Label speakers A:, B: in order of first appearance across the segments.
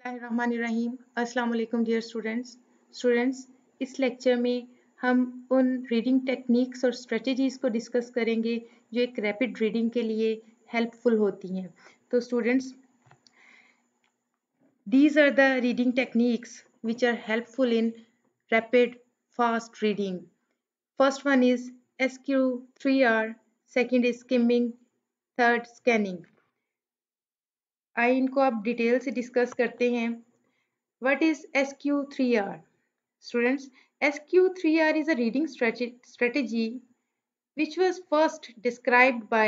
A: बिस्मिल्लाहिर्रहमानिर्रहीम। अस्सलाम वालेकुम डियर स्टूडेंट्स, इस लेक्चर में हम उन रीडिंग टेक्निक्स और स्ट्रेटजीज को डिस्कस करेंगे जो एक रैपिड रीडिंग के लिए हेल्पफुल होती हैं। तो students, these are the reading techniques which are helpful in rapid fast reading. First one is SQ3R, second is skimming, third scanning. आइए इनको आप डिटेल से डिस्कस करते हैं। What is SQ3R? Students, SQ3R is a reading strategy which was first described by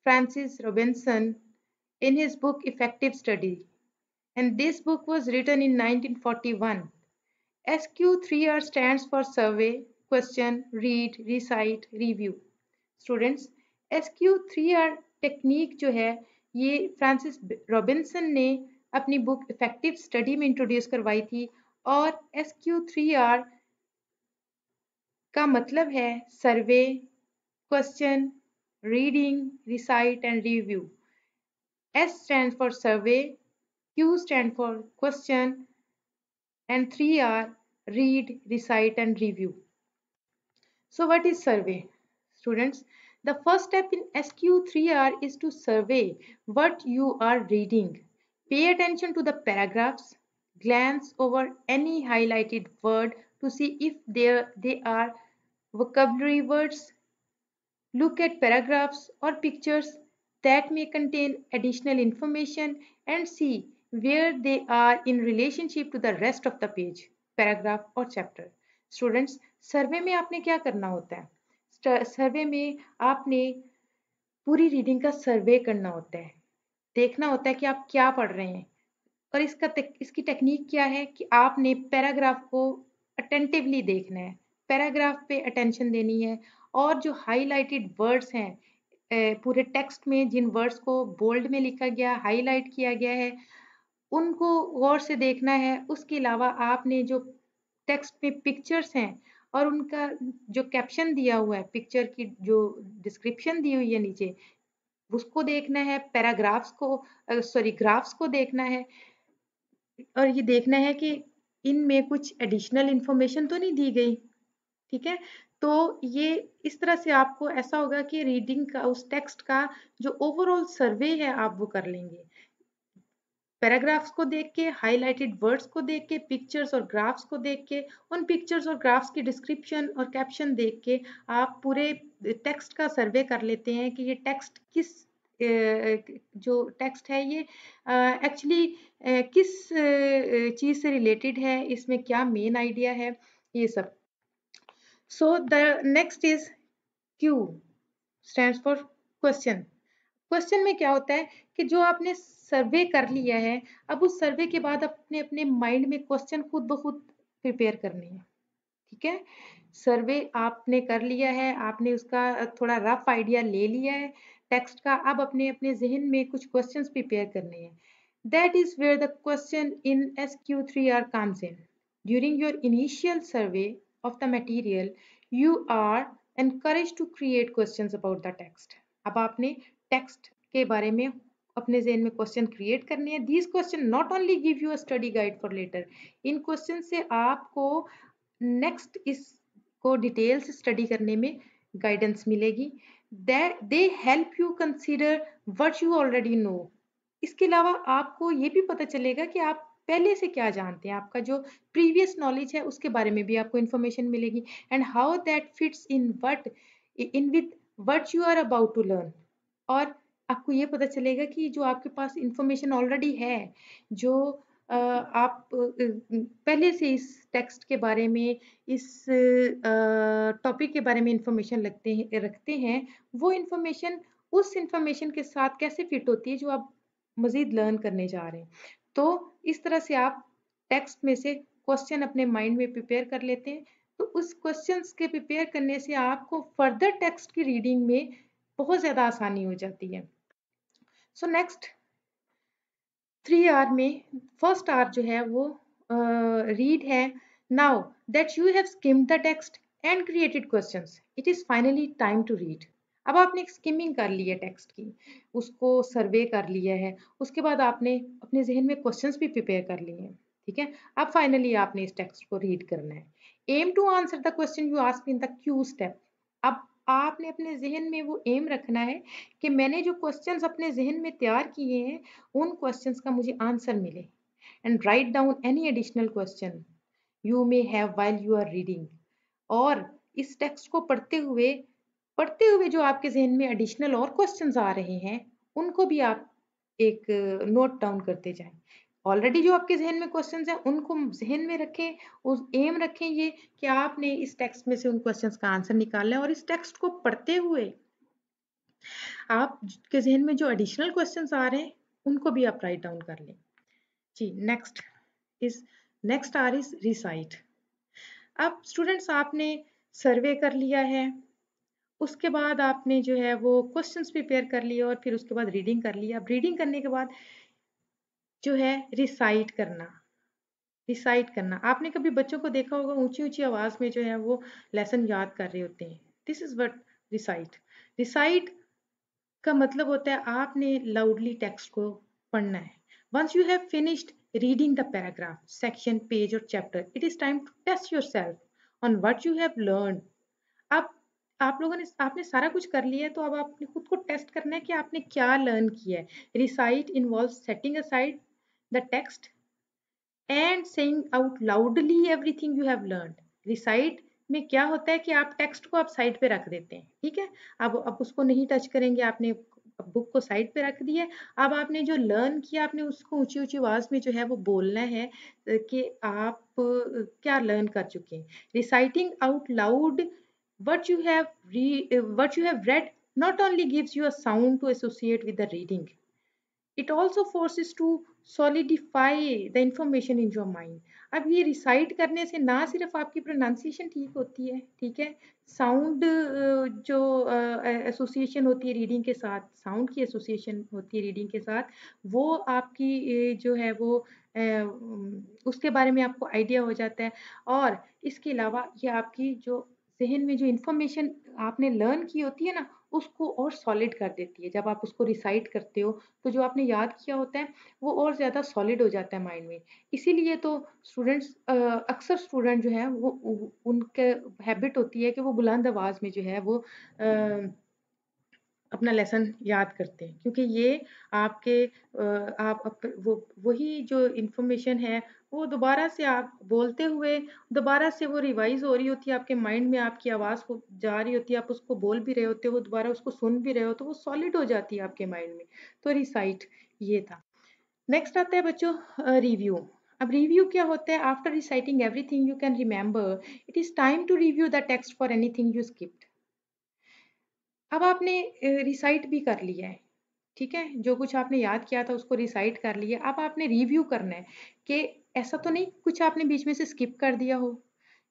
A: Francis Robinson in his book Effective Study, and this book was written in 1941. SQ3R stands for survey, question, read, recite, review. Students, SQ3R technique जो है ये Francis Robinson ने अपनी book effective study में introduce करवाई थी। और SQ3R का मतलब है survey, question, reading, recite and review. S stands for survey, Q stands for question, and 3R read, recite and review. So what is survey? Students, the first step in SQ3R is to survey what you are reading. Pay attention to the paragraphs, glance over any highlighted word to see if they are vocabulary words. Look at paragraphs or pictures that may contain additional information and see where they are in relationship to the rest of the page, paragraph or chapter. Students, सर्वे में आपने क्या करना होता है? सर्वे में आपने पूरी reading का सर्वे करना होता है, देखना होता है कि आप क्या पढ़ रहे हैं। और इसकी टेक्निक क्या है कि आपने पैराग्राफ को अटेंटिवली देखना है, पैराग्राफ पे अटेंशन देनी है, और जो हाईलाइटेड वर्ड्स हैं पूरे टेक्स्ट में, जिन वर्ड्स को बोल्ड में लिखा गया, हाईलाइट किया गया है, उनको गौर से देखना है। उसके अलावा आपने जो टेक्स्ट में पिक्चर्स हैं और उनका जो कैप्शन दिया हुआ है, पिक्चर की जो डिस्क्रिप्शन दी हुई है नीचे, उसको देखना है। पैराग्राफ्स को ग्राफ्स को देखना है, और ये देखना है कि इनमें कुछ एडिशनल इंफॉर्मेशन तो नहीं दी गई। ठीक है, तो ये इस तरह से आपको ऐसा होगा कि रीडिंग का, उस टेक्स्ट का जो ओवरऑल सर्वे है, आप वो कर लेंगे। पैराग्राफ्स को देख के, हाईलाइटेड वर्ड्स को देख के, पिक्चर्स और ग्राफ्स को देख के, उन पिक्चर्स और ग्राफ्स की डिस्क्रिप्शन और कैप्शन देख के आप पूरे टेक्स्ट का सर्वे कर लेते हैं कि ये टेक्स्ट जो टेक्स्ट है ये एक्चुअली किस चीज़ से रिलेटेड है, इसमें क्या मेन आइडिया है, ये सब। So the next is Q stands for question. Question में क्या होता है कि जो आपने सर्वे कर लिया है, अब उस सर्वे के बाद अपने अपने माइंड में क्वेश्चन खुद ब खुद प्रिपेयर करने हैं। ठीक है, सर्वे आपने कर लिया है, आपने उसका थोड़ा रफ आइडिया ले लिया है टेक्स्ट का, अब अपने अपने जहन में कुछ क्वेश्चंस प्रिपेयर करने हैं। That is where the question in SQ3R comes in. During your initial survey of the material, you are encouraged to create questions about the text. अब आपने टेक्स्ट के बारे में अपने जहन में क्वेश्चन क्रिएट करने हैं। These question not only give you a study guide for later, इन क्वेश्चन से आपको नेक्स्ट इसको डिटेल से स्टडी करने में गाइडेंस मिलेगी। They help you consider what you already know. इसके अलावा आपको ये भी पता चलेगा कि आप पहले से क्या जानते हैं, आपका जो प्रीवियस नॉलेज है उसके बारे में भी आपको इन्फॉर्मेशन मिलेगी, and how that fits in with what you are about to learn. और आपको ये पता चलेगा कि जो आपके पास इंफॉर्मेशन ऑलरेडी है, जो आप पहले से इस टेक्स्ट के बारे में, इस टॉपिक के बारे में इंफॉर्मेशन रखते हैं, वो इंफॉर्मेशन उस इंफॉर्मेशन के साथ कैसे फिट होती है जो आप मज़ीद लर्न करने जा रहे हैं। तो इस तरह से आप टेक्स्ट में से क्वेश्चन अपने माइंड में प्रिपेयर कर लेते हैं। तो उस क्वेश्चंस के प्रिपेयर करने से आपको फर्दर टेक्स्ट की रीडिंग में बहुत ज़्यादा आसानी हो जाती है। सो नेक्स्ट 3R में फर्स्ट R जो है वो रीड है। Now that you have skimmed the text and created questions, it is finally time to read. अब आपने एक स्किमिंग कर ली है टेक्स्ट की, उसको सर्वे कर लिया है, उसके बाद आपने अपने ज़हन में क्वेश्चंस भी प्रिपेयर कर लिए हैं, ठीक है? अब फाइनली आपने इस टेक्स्ट को रीड करना है। Aim to answer the question you asked in the Q step. अब आपने अपने ज़हन में वो एम रखना है कि मैंने जो क्वेश्चंस अपने ज़हन में तैयार किए हैं, उन क्वेश्चंस का मुझे आंसर मिले। And write down any additional question you may have while you are reading. और इस टेक्स्ट को पढ़ते हुए जो आपके ज़हन में एडिशनल और क्वेश्चंस आ रहे हैं, उनको भी आप एक नोट डाउन करते जाएँ। ऑलरेडी जो आपके ज़हन में क्वेश्चंस हैं, उनको ज़हन में रखें, उस एम रखें ये कि आपने इस टेक्स्ट में से उन क्वेश्चंस का आंसर निकालना है और इस टेक्स्ट को पढ़ते हुए आपके ज़हन में जो एडिशनल क्वेश्चंस आ रहे हैं, उनको भी आप राइट डाउन कर लें। जी, is next R is recite. अब स्टूडेंट्स आपने सर्वे कर लिया है, उसके बाद आपने जो है वो क्वेश्चंस प्रिपेयर कर लिए और फिर उसके बाद रीडिंग कर लिया। अब रीडिंग करने के बाद जो है रिसाइट करना। आपने कभी बच्चों को देखा होगा ऊँची-ऊँची आवाज़ में जो है वो लेसन याद कर रहे होते हैं। This is what recite. Recite का मतलब होता है आपने लाउडली टेक्स्ट को पढ़ना है। Once you have finished reading the paragraph, section, page और chapter, it is time to test yourself on what you have learned. अब आप लोगों ने आपने सारा कुछ कर लिया है तो अब आपने खुद को टेस्ट करना है कि आपने क्या लर्न किया है। Recite involves setting aside the text and saying out loudly everything you have learned. Recite में क्या होता है कि आप टेक्स्ट को आप साइड पे रख देते हैं, ठीक है? अब उसको नहीं टच करेंगे, आपने बुक को साइड पे रख दिया है। अब आपने जो लर्न किया आपने उसको ऊँची-ऊँची आवाज़ में जो है वो बोलना है कि आप क्या लर्न कर चुके हैं। Reciting out loud what you have read not only gives you a sound to associate with the reading, it also forces to solidify the information in your mind। अब ये रिसाइट करने से ना सिर्फ आपकी प्रोनाउंसिएशन ठीक होती है, ठीक है? साउंड जो एसोसिएशन होती है रीडिंग के साथ, साउंड की एसोसिएशन होती है रीडिंग के साथ, वो आपकी जो है वो उसके बारे में आपको आइडिया हो जाता है और इसके अलावा ये आपकी जो ज़हन में जो इन्फॉर्मेशन आपने लर्न की होती है ना, उसको और सॉलिड कर देती है। जब आप उसको रिसाइट करते हो, तो जो आपने याद किया होता है, वो और ज़्यादा सॉलिड हो जाता है माइंड में। इसीलिए तो अक्सर स्टूडेंट जो हैं, वो उ उनके हैबिट होती है कि वो बुलंद आवाज़ में जो है वो अपना लेसन याद करते हैं क्योंकि ये आपके आप वही जो इन्फॉर्मेशन है वो दोबारा से आप बोलते हुए दोबारा से वो रिवाइज हो रही होती है आपके माइंड में आपकी आवाज़ को जा रही होती है आप उसको बोल भी रहे होते हो दोबारा उसको सुन भी रहे हो तो वो सॉलिड हो जाती है आपके माइंड में। तो रिसाइट ये था। नेक्स्ट आता है बच्चों रिव्यू। अब रिव्यू क्या होता है? After reciting everything you can remember, it is time to review the text for anything you skipped. अब आपने रिसाइट भी कर लिया है, ठीक है? जो कुछ आपने याद किया था उसको रिसाइट कर लिया। अब आपने रिव्यू करना है कि ऐसा तो नहीं कुछ आपने बीच में से स्किप कर दिया हो,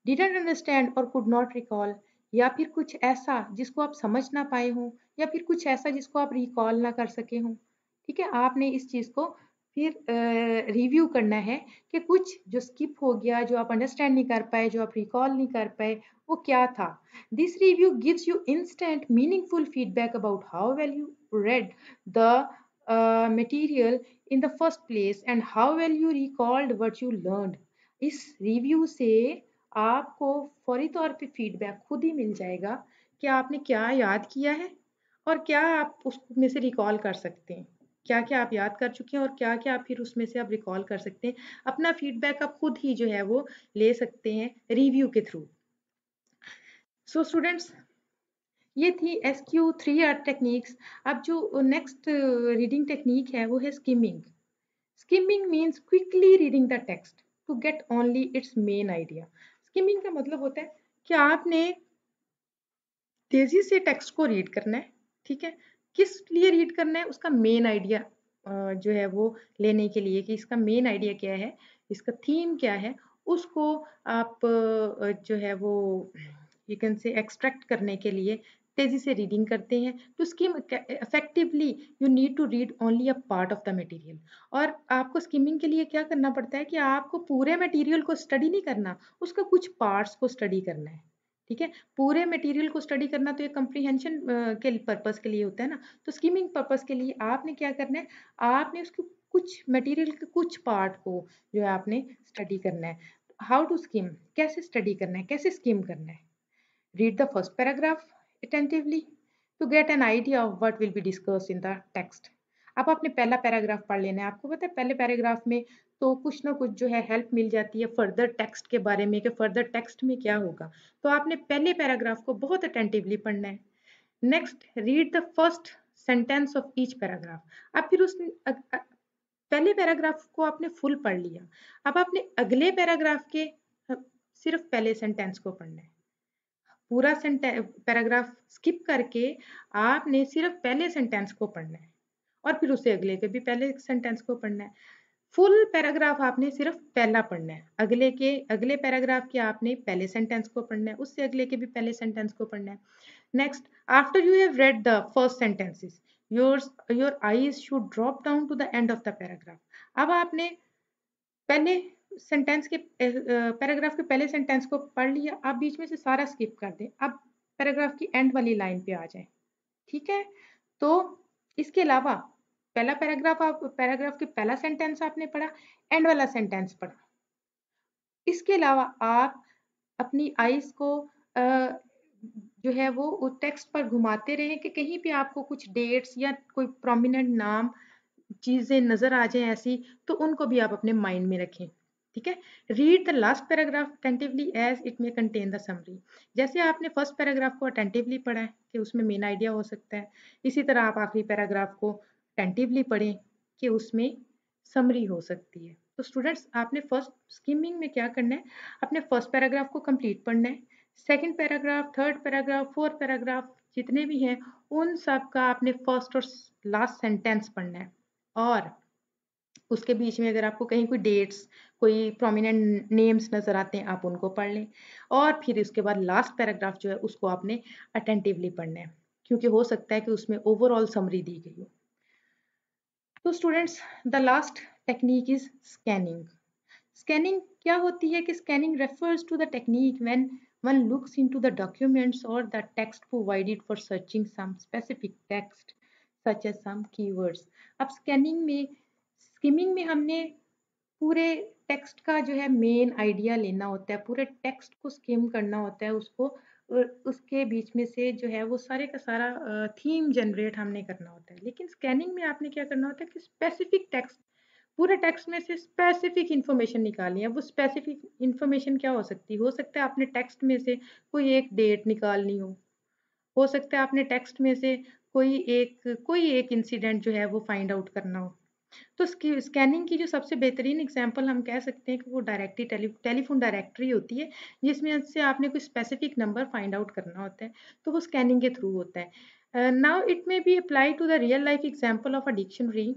A: डिडंट अंडरस्टैंड और कुड नॉट रिकॉल, या फिर कुछ ऐसा जिसको आप समझ ना पाए हों, या फिर कुछ ऐसा जिसको आप रिकॉल ना कर सके हों। ठीक है? आपने इस चीज़ को फिर रिव्यू करना है कि कुछ जो स्किप हो गया, जो आप अंडरस्टैंड नहीं कर पाए, जो आप रिकॉल नहीं कर पाए, वो क्या था? This review gives you instant, meaningful feedback about how well you read the material in the first place and how well you recalled what you learned। इस रिव्यू से आपको फौरी तौर पे फीडबैक खुद ही मिल जाएगा कि आपने क्या याद किया है और क्या आप उसमें से रिकॉल कर सकते हैं। क्या-क्या आप याद कर चुके हैं और क्या-क्या आप फिर उसमें से आप रिकॉल कर सकते हैं। अपना फीडबैक आप खुद ही जो है वो ले सकते हैं रिव्यू के थ्रू। सो स्टूडेंट्स, ये थी एसक्यू 3 आर टेक्निक्स। अब जो नेक्स्ट रीडिंग टेक्निक है वो है skimming. Skimming means quickly reading the text to get only its main idea. Skimming का मतलब होता है कि आपने तेजी से टेक्स्ट को रीड करना है, ठीक है? किस लिए रीड करना है? उसका मेन आइडिया जो है वो लेने के लिए कि इसका मेन आइडिया क्या है, इसका थीम क्या है, उसको आप जो है वो यू कैन से एक्सट्रैक्ट करने के लिए तेजी से रीडिंग करते हैं। तो skim effectively you need to read only a part of the material. और आपको स्किमिंग के लिए क्या करना पड़ता है कि आपको पूरे मटेरियल को स्टडी नहीं करना, उसका कुछ पार्ट्स को स्टडी करना है। ठीक है। पूरे मटेरियल को स्टडी करना तो एक कंप्रीहेंशन के पर्पस के लिए होता है ना, तो स्कीमिंग पर्पस के लिए आपने क्या करना है, आपने उसको कुछ मटेरियल के कुछ पार्ट को जो है आपने स्टडी करना है। हाउ टू स्कीम, कैसे स्टडी करना है, कैसे स्कीम करना है। Read the first paragraph attentively to get an idea of what will be discussed in the text। अब आपने पहला पैराग्राफ पढ़ लेना है। आपको पता है पहले पैराग्राफ में तो कुछ ना कुछ जो है हेल्प मिल जाती है फर्दर टेक्स्ट के बारे में कि फर्दर टेक्स्ट में क्या होगा। तो आपने पहले पैराग्राफ को बहुत अटेंटिवली पढ़ना है। Next, read the first sentence of each paragraph. अब फिर उस पहले पैराग्राफ को आपने फुल पढ़ लिया। अब आपने अगले पैराग्राफ के सिर्फ पहले सेंटेंस को पढ़ना है। पूरा पैराग्राफ स्किप करके आपने सिर्फ पहले सेंटेंस को पढ़ना है और फिर उससे अगले के भी पहले सेंटेंस को पढ़ना है। फुल पैराग्राफ आपने सिर्फ पहला पढ़ना है, अगले पैराग्राफ के आपने पहले सेंटेंस को पढ़ना है, उससे अगले के भी पहले सेंटेंस को पढ़ना है। Next, after you have read the first sentences, your eyes should drop down to the end of the paragraph. अब आपने पहले सेंटेंस के पैराग्राफ के पहले सेंटेंस को पढ़ लिया, आप बीच में से सारा स्किप कर दें, अब पैराग्राफ की एंड वाली लाइन पे आ जाए। ठीक है। तो इसके अलावा पहला पैराग्राफ के पहला सेंटेंस आपने पढ़ा, एंड वाला सेंटेंस पढ़ा। इसके अलावा आप अपनी आईज को जो है वो टेक्स्ट पर घुमाते रहें कि कहीं भी आपको कुछ डेट्स या कोई प्रोमिनेंट नाम चीजें नजर आ जाए ऐसी, तो उनको भी आप अपने माइंड में रखें। ठीक है। Read the last paragraph attentively as it may contain the summary. जैसे आपने फर्स्ट पैराग्राफ को अटेंटिवली पढ़ा है कि उसमें मेन आइडिया हो सकता है, इसी तरह आप आखिरी पैराग्राफ को अटेंटिवली पढ़ें कि उसमें समरी हो सकती है। तो स्टूडेंट्स, आपने फर्स्ट स्कीमिंग में क्या करना है, अपने फर्स्ट पैराग्राफ को कंप्लीट पढ़ना है, second paragraph, third paragraph, fourth paragraph जितने भी हैं उन सब का आपने फर्स्ट और लास्ट सेंटेंस पढ़ना है। और उसके बीच में अगर आपको कहीं कोई डेट्स, कोई प्रोमिनेंट नेम्स नजर आते हैं, आप उनको पढ़ लें। और फिर उसके बाद लास्ट पैराग्राफ जो है उसको आपने अटेंटिवली पढ़ना है, क्योंकि हो सकता है कि उसमें ओवरऑल समरी दी गई हो। तो students, the last technique is scanning. Scanning क्या होती है कि scanning refers to the technique when one looks into the documents or the text provided for searching some specific text such as some keywords। अब scanning में, skimming में हमने पूरे text का जो है मेन आइडिया लेना होता है, पूरे टेक्स्ट को स्किम करना होता है, उसको उसके बीच में से जो है वो सारे का सारा थीम जनरेट हमने करना होता है। लेकिन स्कैनिंग में आपने क्या करना होता है कि स्पेसिफिक टेक्स्ट, पूरे टेक्स्ट में से स्पेसिफिक इंफॉर्मेशन निकालनी है। वो स्पेसिफिक इंफॉर्मेशन क्या हो सकती है, हो सकता है आपने टेक्स्ट में से कोई एक डेट निकालनी हो सकता है आपने टेक्स्ट में से कोई एक इंसिडेंट जो है वो फाइंड आउट करना हो। तो स्कैनिंग की जो सबसे बेहतरीन एग्जांपल हम कह सकते हैं कि वो डायरेक्टरी, टेलीफोन डायरेक्टरी होती है, जिसमें से आपने कोई स्पेसिफिक नंबर फाइंड आउट करना होता है, तो वो स्कैनिंग के थ्रू होता है। Now it may be apply to the real life example of a dictionary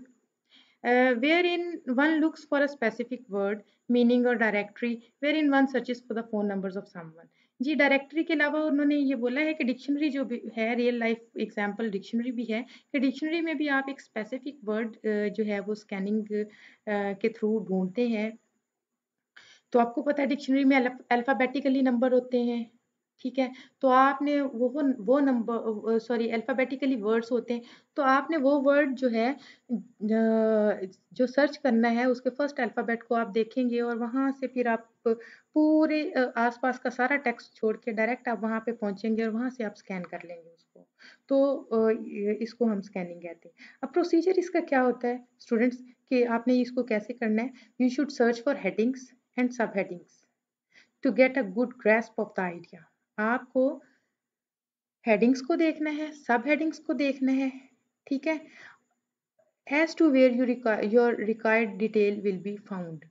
A: wherein one looks for a specific word, meaning or directory, wherein one searches for the phone numbers of someone। जी, directory के अलावा उन्होंने ये बोला है कि dictionary जो भी है, रियल लाइफ एग्जांपल डिक्शनरी भी है, कि डिक्शनरी में भी आप एक स्पेसिफिक वर्ड जो है वो स्कैनिंग के थ्रू ढूंढते हैं। तो आपको पता है डिक्शनरी में अल्फ़ाबेटिकली नंबर होते हैं, ठीक है? तो आपने वो नंबर, सॉरी, अल्फ़ाबेटिकली वर्ड्स होते हैं, तो आपने वो वर्ड जो है जो सर्च करना है उसके फर्स्ट अल्फ़ाबेट को आप देखेंगे और वहाँ से फिर आप पूरे आस-पास का सारा टेक्स्ट छोड़ के डायरेक्ट आप वहाँ पे पहुँचेंगे और वहाँ से आप स्कैन कर लेंगे उसको। तो इसको हम स्कैनिंग कहते हैं। अब प्रोसीजर इसका क्या होता है स्टूडेंट्स, कि आपने इसको कैसे करना है? You should search for headings and subheadings to get a good grasp of the idea। आपको हेडिंग्स को देखना है, सब हेडिंग्स को देखना है, ठीक है? as to where your required detail will be found।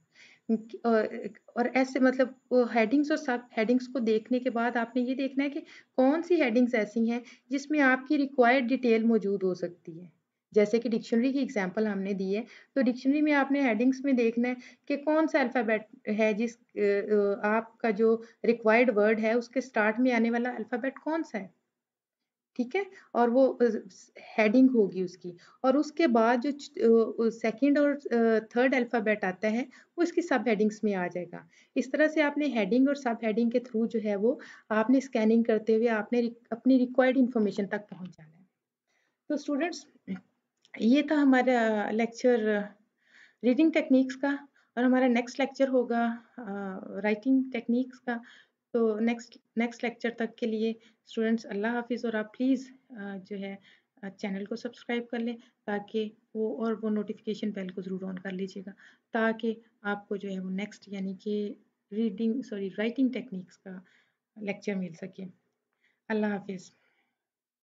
A: और ऐसे मतलब हेडिंग्स और सब हेडिंग्स को देखने के बाद आपने ये देखना है कि कौन सी हेडिंग्स ऐसी हैं जिसमें आपकी रिक्वायर्ड डिटेल मौजूद हो सकती है। जैसे कि डिक्शनरी की एग्जांपल हमने दी है, तो डिक्शनरी में आपने हेडिंग्स में देखना है कि कौन सा अल्फ़ाबेट है आपका जो रिक्वायर्ड वर्ड है उसके स्टार्ट में आने वाला अल्फ़ाबेट कौन सा है। ठीक है? और वो हेडिंग होगी उसकी और उसके बाद जो सेकंड और थर्ड अल्फ़ाबेट आता है, वो इसकी सब हेडिंग्स में आ जाएगा। इस तरह से आपने हेडिंग और सब हेडिंग के थ्रू जो है वो आपने स्कैनिंग करते हुए आपने अपनी रिक्वायर्ड इन्फॉर्मेशन तक पहुँच जाना है। तो स्टूडेंट्स ये था हमारा लेक्चर रीडिंग टेक्निक्स का और हमारा नेक्स्ट लेक्चर होगा राइटिंग टेक्निक्स का। तो नेक्स्ट लेक्चर तक के लिए स्टूडेंट्स अल्लाह हाफ़िज़ और आप प्लीज़ जो है चैनल को सब्सक्राइब कर लें ताकि वो नोटिफिकेशन बेल को ज़रूर ऑन कर लीजिएगा ताकि आपको जो है वो नेक्स्ट यानी कि राइटिंग टेक्निक्स का लेक्चर मिल सके। अल्लाह हाफ़िज़।